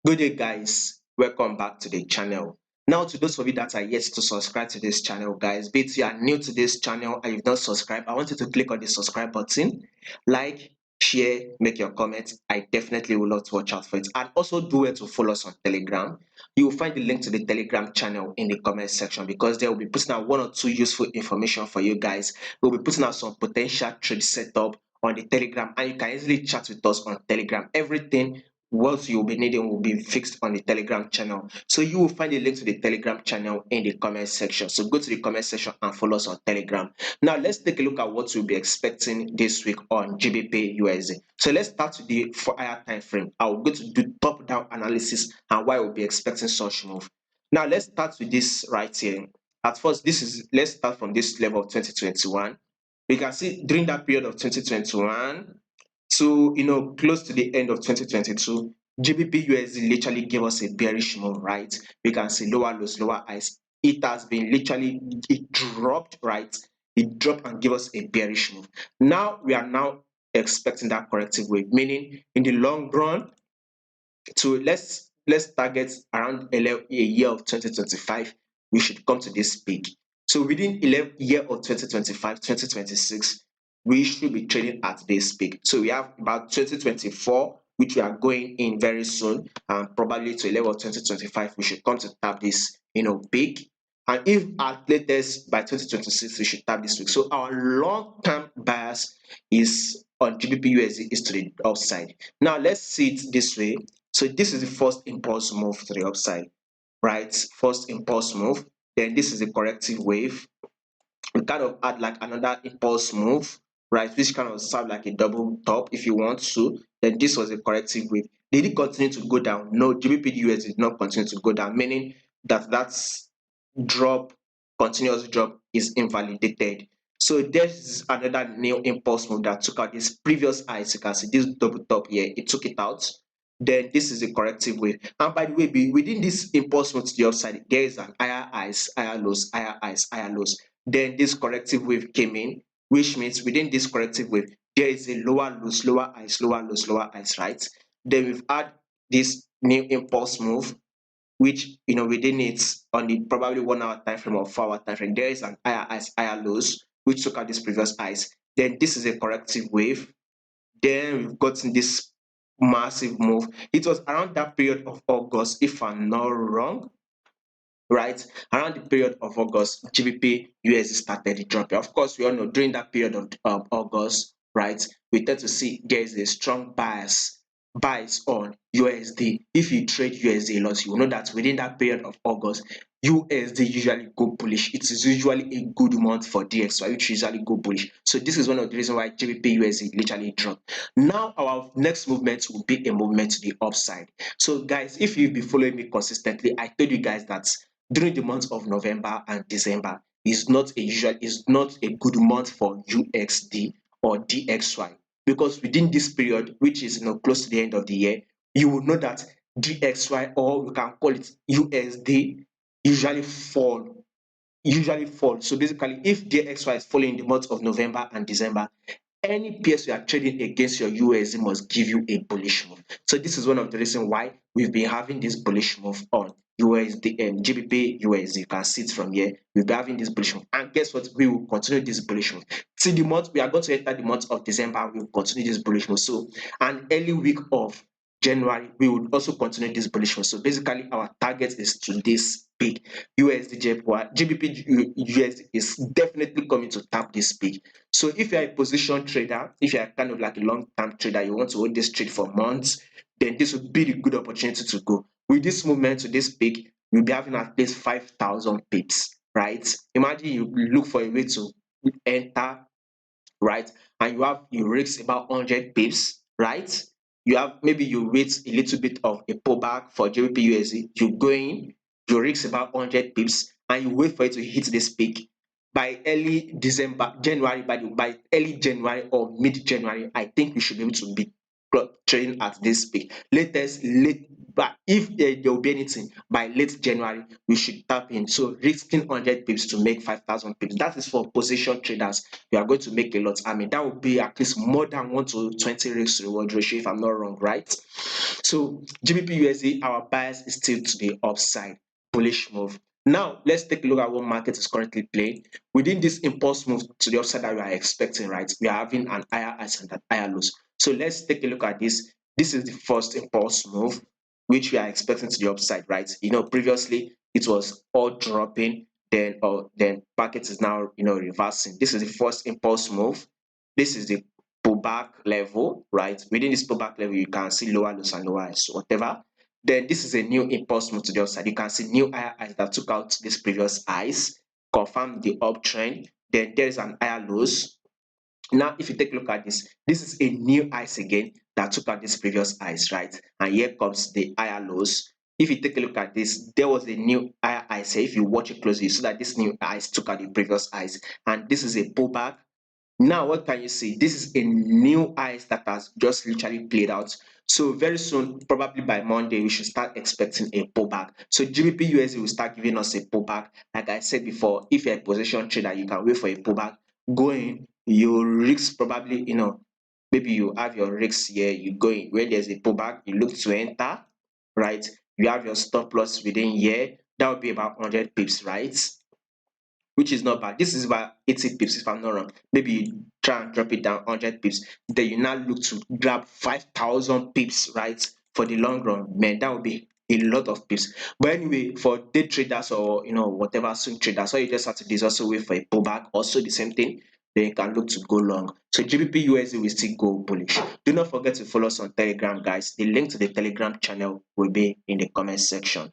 Good day, guys. Welcome back to the channel. Now, to those of you that are yet to subscribe to this channel, guys, be it you are new to this channel and you've not subscribed, I want you to click on the subscribe button, like, share, make your comments. I definitely will love to watch out for it. And also do it to follow us on Telegram. You will find the link to the Telegram channel in the comment section because there will be putting out one or two useful information for you guys. We'll be putting out some potential trade setup on the Telegram, and you can easily chat with us on Telegram. Everything what you'll be needing will be fixed on the Telegram channel. So you will find a link to the Telegram channel in the comment section. So go to the comment section and follow us on Telegram. Now let's take a look at what we'll be expecting this week on GBP USD. So let's start with the 4-hour time frame. I'll go to do top-down analysis and why we'll be expecting such move. Now let's start with this right here. At first, let's start from this level of 2021. We can see during that period of 2021 to close to the end of 2022, GBP USD literally gave us a bearish move, right? We can see lower lows, lower highs. It has been literally, it dropped, right? It dropped and gave us a bearish move. Now we are now expecting that corrective wave, meaning in the long run, to let's target around a year of 2025, we should come to this peak. So within 11 year of 2025, 2026, we should be trading at this peak. So we have about 2024, which we are going in very soon, and probably to a level of 2025, we should come to tap this peak. And if at latest by 2026, we should tap this week. So our long-term bias is on GBP USD is to the upside. Now let's see it this way. So this is the first impulse move to the upside, right? First impulse move. Then this is a corrective wave. We kind of add like another impulse move, right? Which kind of serve like a double top if you want to. Then this was a corrective wave. Did it continue to go down? No, GBP US did not continue to go down, meaning that that's drop, continuous drop is invalidated. So there's another new impulse move that took out this previous highs. You can see this double top here, it took it out. Then this is a corrective wave. And by the way, within this impulse move to the upside, there is an higher highs, higher lows, higher highs, higher lows. Then this corrective wave came in, which means within this corrective wave, there is a lower lows, lower highs, lower lows, lower highs, right? Then we've had this new impulse move, which within it on the probably 1 hour time frame or 4 hour time frame, there is an higher highs, higher lows, which took out this previous highs. Then this is a corrective wave. Then we've gotten this massive move. It was around that period of August, if I'm not wrong, right? Around the period of August, GBP USD started dropping. Of course, we all know during that period of August, right, we tend to see there is a strong bias on USD. If you trade USD a lot, you will know that within that period of August, USD usually go bullish. It is usually a good month for DXY, which usually go bullish. So this is one of the reasons why GBP USD literally dropped. Now our next movement will be a movement to the upside. So guys, if you've been following me consistently, I told you guys that during the months of November and December is not a good month for UXD or DXY, because within this period, which is close to the end of the year, you will know that DXY, or you can call it USD, usually fall. So basically, if DXY is falling in the months of November and December, any pairs you are trading against your USD must give you a bullish move. So this is one of the reasons why we've been having this bullish move on USD and GBP USD. You can see it from here. We'll be having this bullish move. And guess what? We will continue this bullish move. Till the month, we are going to enter the month of December, we will continue this bullish move. So an early week of January, we will also continue this bullish move. So basically, our target is to this peak. USD GBP USD is definitely coming to tap this peak. So if you're a position trader, if you're kind of like a long-term trader, you want to hold this trade for months, then this would be the good opportunity to go. With this movement to this peak, you'll be having at least 5,000 pips, right? Imagine you look for a way to enter, right? And you risk about 100 pips, right? You wait a little bit of a pullback for GBP USD, you go in, you risk about 100 pips, and you wait for it to hit this peak. By early December, January, by early January or mid January, I think we should be able to be trading at this peak. Latest late but if there will be anything by late January, we should tap in. So risking 100 pips to make 5,000 pips. That is for position traders. You are going to make a lot. I mean, that would be at least more than 1 to 20 risk reward ratio, if I'm not wrong, right? So GBP USD, our bias is still to the upside, bullish move. Now let's take a look at what market is currently playing. Within this impulse move to the upside that we are expecting, right? We are having an higher highs and an higher lows. So let's take a look at this. This is the first impulse move, which we are expecting to the upside, right? Previously it was all dropping, then market is now reversing. This is the first impulse move. This is the pullback level, right? Within this pullback level, you can see lower lows and lower highs, whatever. Then this is a new impulse move to the upside. You can see new higher highs that took out this previous highs, confirm the uptrend. Then there is an higher lows. Now, if you take a look at this is a new highs again that took out this previous highs, right? And here comes the higher lows. If you take a look at this, there was a new higher highs. If you watch it closely, you see that this new highs took out the previous highs, and this is a pullback. Now, what can you see? This is a new highs that has just literally played out. So very soon, probably by Monday, we should start expecting a pullback. So GBP USD will start giving us a pullback. Like I said before, if you're a position trader, you can wait for a pullback. Go in, you risk probably, maybe you have your risks here, you go in where there's a pullback, you look to enter, right? You have your stop loss within here. That would be about 100 pips, right? Which is not bad. This is about 80 pips if I'm not wrong. Maybe you try and drop it down 100 pips. Then you now look to grab 5,000 pips, right? For the long run, man, that would be a lot of pips. But anyway, for day traders or whatever swing traders, all you just have to do is also wait for a pullback. Also the same thing. Then you can look to go long. So GBP USD will still go bullish. Do not forget to follow us on Telegram, guys. The link to the Telegram channel will be in the comment section.